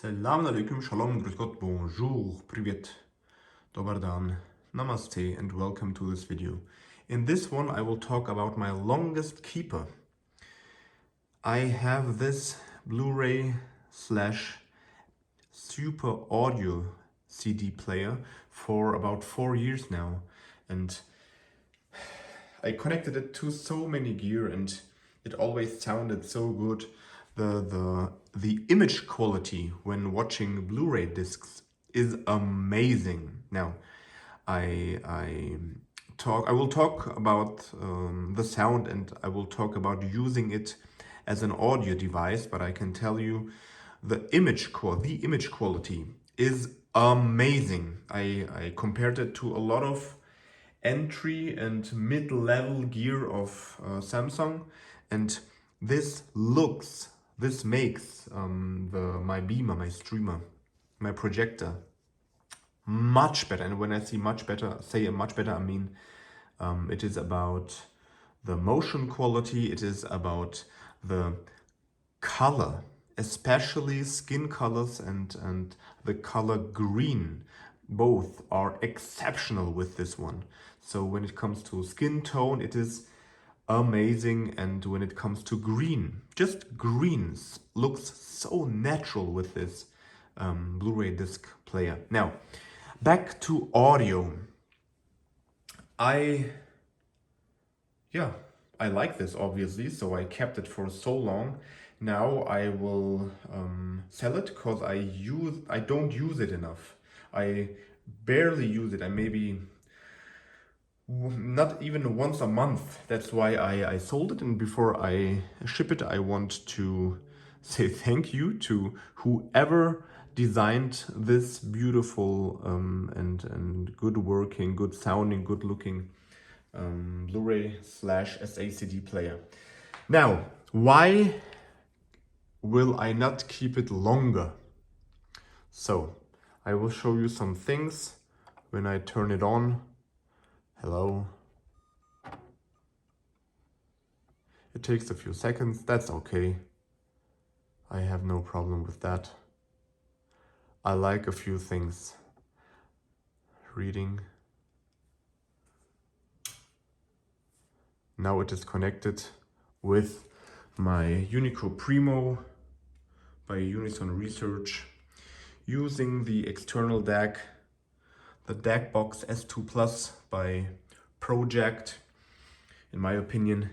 Salam alaikum, shalom, grüß Gott, bonjour, privet, dobar dan, namaste, and welcome to this video. In this one I will talk about my longest keeper. I have this Blu-ray slash super audio CD player for about 4 years now, and I connected it to so many gear and it always sounded so good. The image quality when watching Blu-ray discs is amazing. Now, I will talk about the sound, and I will talk about using it as an audio device, but I can tell you the image quality is amazing. I compared it to a lot of entry and mid-level gear of Samsung, and this makes my beamer, my streamer, my projector much better. And when I say much better, I mean it is about the motion quality, it is about the color, especially skin colors and the color green. Both are exceptional with this one. So when it comes to skin tone, it is amazing, and when it comes to green, just greens looks so natural with this Blu-ray disc player. Now, back to audio. I like this, obviously, so I kept it for so long. Now I will sell it because I don't use it enough. I barely use it. I maybe not even once a month. That's why I sold it. And before I ship it, I want to say thank you to whoever designed this beautiful and good working, good sounding, good looking Blu-ray slash SACD player. Now, why will I not keep it longer? So I will show you some things when I turn it on. Hello. It takes a few seconds, that's okay. I have no problem with that. I like a few things. Reading. Now it is connected with my Unico Primo by Unison Research, using the external DAC, the DAC Box S2 Plus by Pro-ject. In my opinion,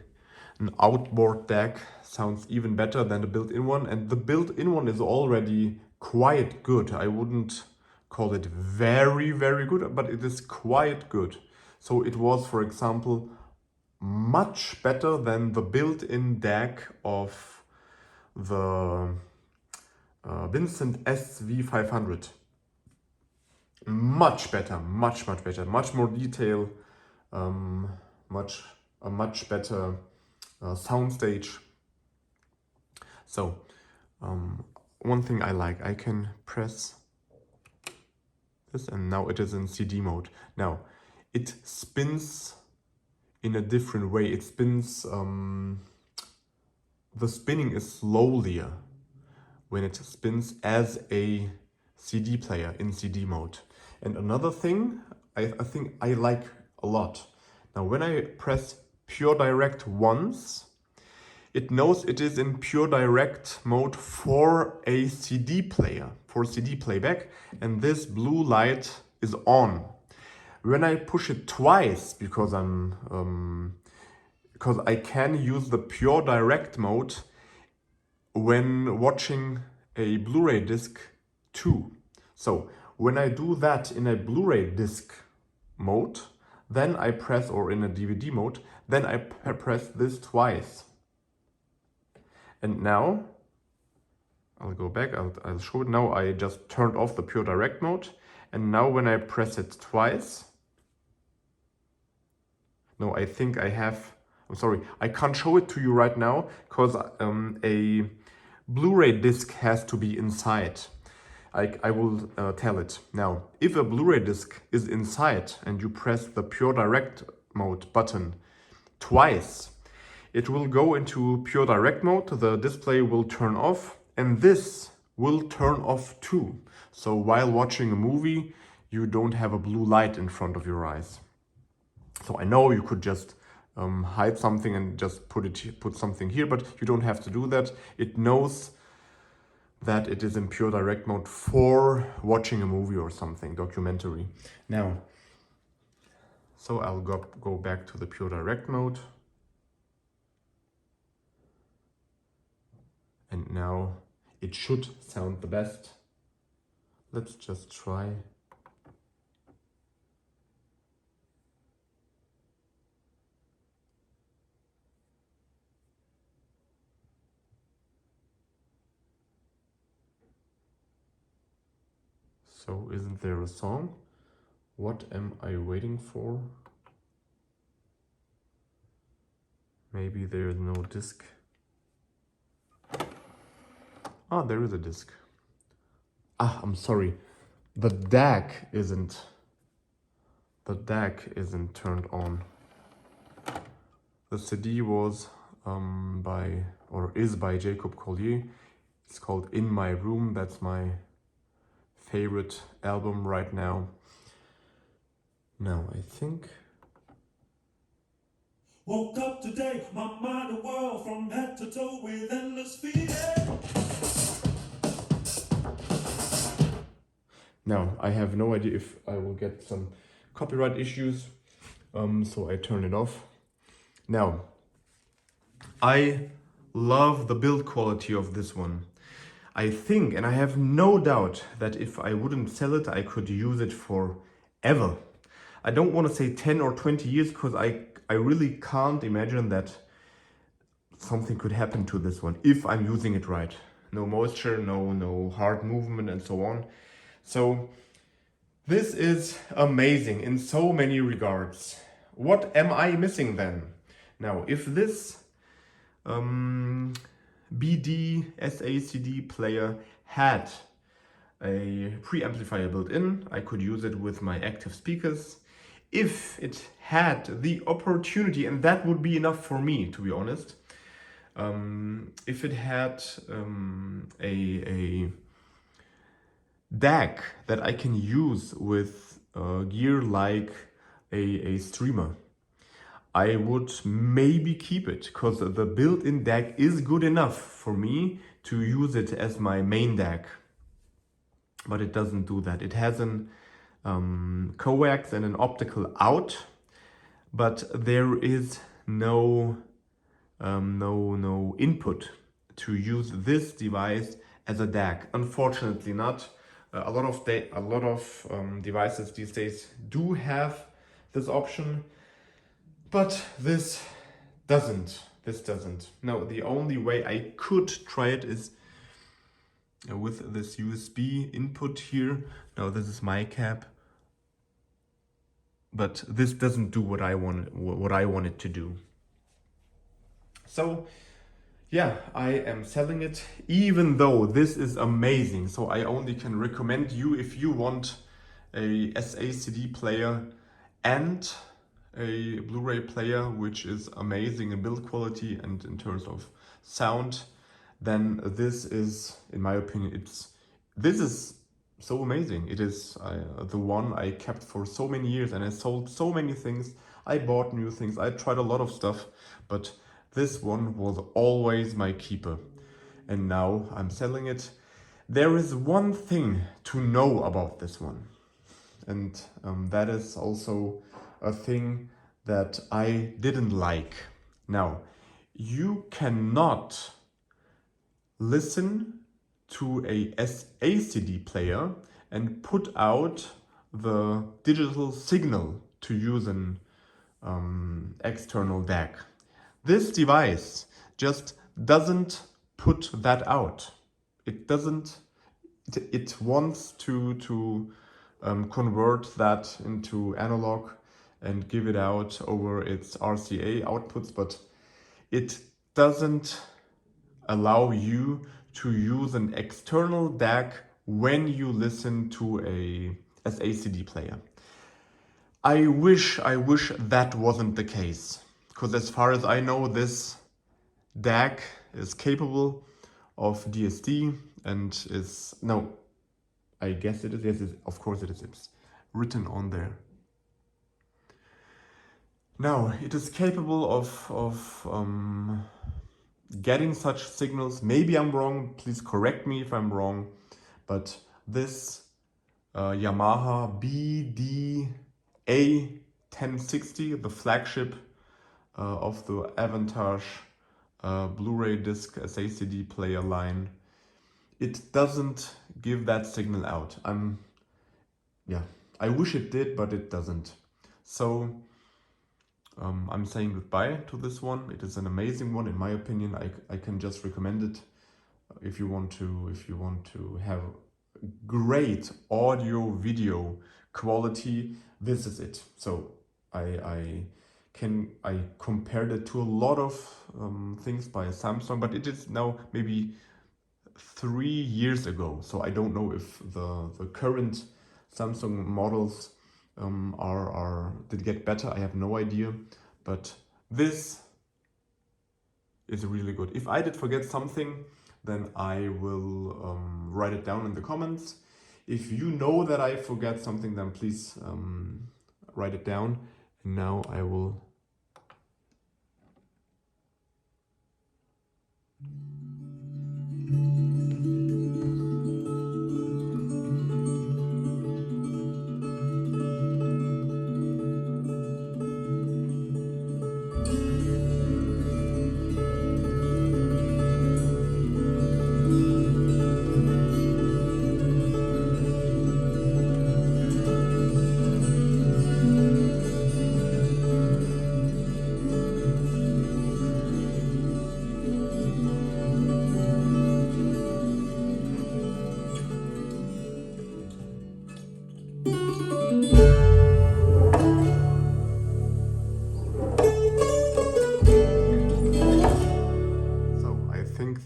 an outboard DAC sounds even better than the built-in one, and the built-in one is already quite good. I wouldn't call it very good, but it is quite good. So it was, for example, much better than the built-in DAC of the Vincent SV500. Much better, much better, much more detail, a much better soundstage. So one thing I like, I can press this and now it is in CD mode. Now it spins in a different way. It spins, the spinning is slowlier when it spins as a CD player in CD mode. And another thing I think I like a lot. Now when I press Pure Direct once, it knows it is in Pure Direct mode for a CD player, for CD playback, and this blue light is on. When I push it twice, because I can use the Pure Direct mode when watching a Blu-ray disc too. So when I do that in a Blu-ray disc mode, then I press, or in a DVD mode, then I press this twice. And now, I'll go back, I'll show it. Now I just turned off the Pure Direct mode, and now when I press it twice, no, I think I have, I'm sorry, I can't show it to you right now, because a Blu-ray disc has to be inside. I will tell it. Now, if a Blu-ray disc is inside and you press the Pure Direct mode button twice, it will go into Pure Direct mode, the display will turn off, and this will turn off too. So while watching a movie, you don't have a blue light in front of your eyes. So I know you could just hide something and just put something here, but you don't have to do that. It knows that it is in pure direct mode for watching a movie or something, documentary. Now, so I'll go back to the pure direct mode. And now it should sound the best. Let's just try. So isn't there a song? What am I waiting for? Maybe there is no disc. Ah, there is a disc. Ah, I'm sorry. The DAC isn't turned on. The CD was is by Jacob Collier. It's called In My Room. That's my favorite album right now. Now I think. Woke up today, my mind a whirl from head to toe with endless feeling. Now I have no idea if I will get some copyright issues, so I turn it off. Now, I love the build quality of this one. I think, and I have no doubt, that if I wouldn't sell it, I could use it forever. I don't want to say 10 or 20 years, because I really can't imagine that something could happen to this one if I'm using it right. No moisture, no hard movement and so on. So this is amazing in so many regards. What am I missing then? Now, if this BD-A1060 had a preamplifier built in, I could use it with my active speakers. If it had the opportunity, and that would be enough for me, to be honest, if it had a DAC that I can use with gear like a streamer, I would maybe keep it, because the built-in DAC is good enough for me to use it as my main DAC. But it doesn't do that. It has an coax and an optical out, but there is no input to use this device as a DAC. Unfortunately not. A lot of devices these days do have this option, but this doesn't. No, the only way I could try it is with this USB input here. Now this is my cap, but this doesn't do what I want it to do. So yeah, I am selling it, even though this is amazing. So I only can recommend you, if you want a SACD player and a Blu-ray player which is amazing in build quality and in terms of sound, then this is, in my opinion, this is so amazing. It is the one I kept for so many years, and I sold so many things. I bought new things. I tried a lot of stuff, but this one was always my keeper. And now I'm selling it. There is one thing to know about this one, and that is also a thing that I didn't like. Now, you cannot listen to a SACD player and put out the digital signal to use an external DAC. This device just doesn't put that out. It doesn't. It wants to convert that into analog and give it out over its RCA outputs, but it doesn't allow you to use an external DAC when you listen to a SACD player. I wish that wasn't the case, because as far as I know, this DAC is capable of DSD and is, no, I guess it is, yes, of course it is, it's written on there. Now, it is capable of getting such signals. Maybe I'm wrong, please correct me if I'm wrong, but this Yamaha BD-A1060, the flagship of the Avantage Blu-ray disc SACD player line, it doesn't give that signal out. I wish it did, but it doesn't. So I'm saying goodbye to this one. It is an amazing one, in my opinion. I can just recommend it if you want to have great audio video quality. This is it. So I compared it to a lot of things by Samsung, but it is now maybe 3 years ago. So I don't know if the current Samsung models did get better. I have no idea, but this is really good. If I did forget something, then I will write it down in the comments. If you know that I forget something, then please write it down. And now I will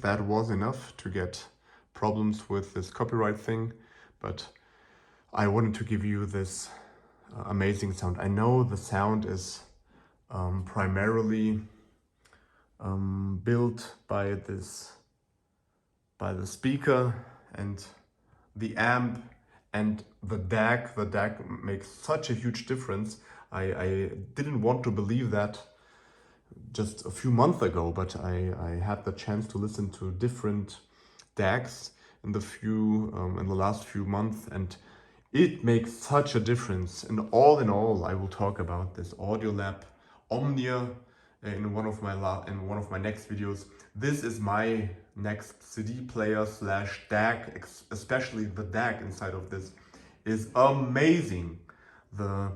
that was enough to get problems with this copyright thing, but I wanted to give you this amazing sound. I know the sound is primarily built by the speaker and the amp and the DAC. The DAC makes such a huge difference. I didn't want to believe that just a few months ago, but I had the chance to listen to different DACs in the last few months, and it makes such a difference. And all in all, I will talk about this Audiolab Omnia in one of my next videos. This is my next CD player / DAC, especially the DAC inside of this is amazing. The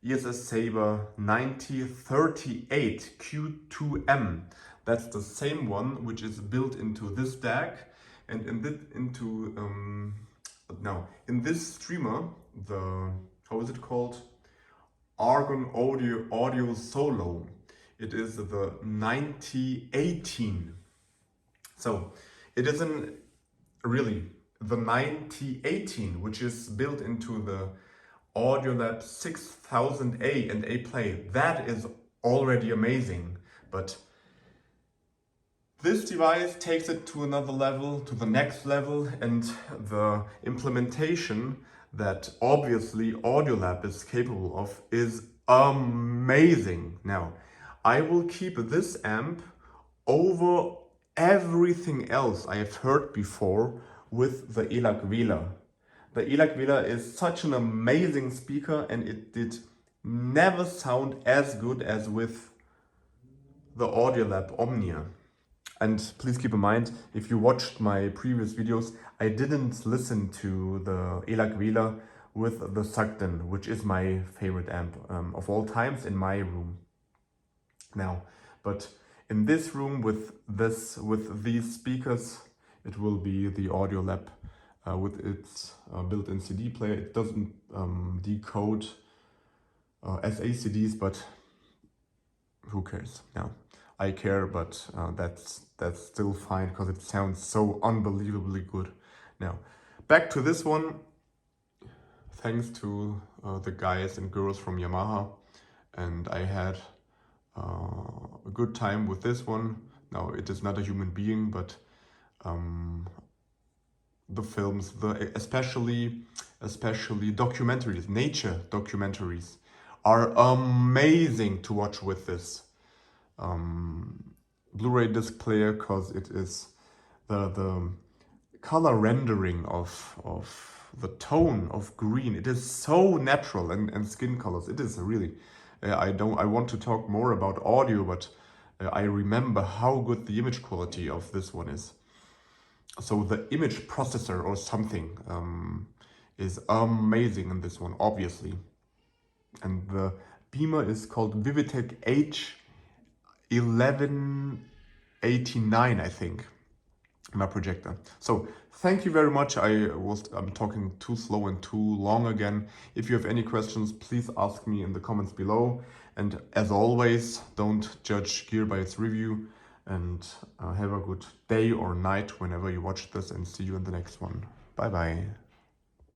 ESS Saber 9038 Q2M. That's the same one which is built into this DAC, and in this streamer, how is it called? Argon Audio Solo. It is the 9018. So it isn't really the 9018, which is built into the Audiolab 6000A and A Play. That is already amazing, but this device takes it to another level, to the next level, and the implementation that obviously Audiolab is capable of is amazing. Now, I will keep this amp over everything else I have heard before with the Elac Vela. The Elac Vela is such an amazing speaker, and it did never sound as good as with the Audiolab Omnia. And please keep in mind, if you watched my previous videos, I didn't listen to the Elac Vela with the SACD-Player, which is my favorite amp of all times in my room. Now, but in this room with these speakers, it will be the Audiolab with its built-in CD player. It doesn't decode SACDs, but who cares? Now, I care, but that's still fine because it sounds so unbelievably good. Now, back to this one. Thanks to the guys and girls from Yamaha, and I had a good time with this one. Now, it is not a human being, but the films, especially documentaries, nature documentaries, are amazing to watch with this Blu-ray disc player, because it is the color rendering of the tone of green. It is so natural, and skin colors. It is really. I want to talk more about audio, but I remember how good the image quality of this one is. So the image processor or something is amazing in this one, obviously. And the beamer is called Vivitech H1189, I think, my projector. So thank you very much. I'm talking too slow and too long again. If you have any questions, please ask me in the comments below. And as always, don't judge gear by its review. And have a good day or night whenever you watch this, and see you in the next one. Bye bye.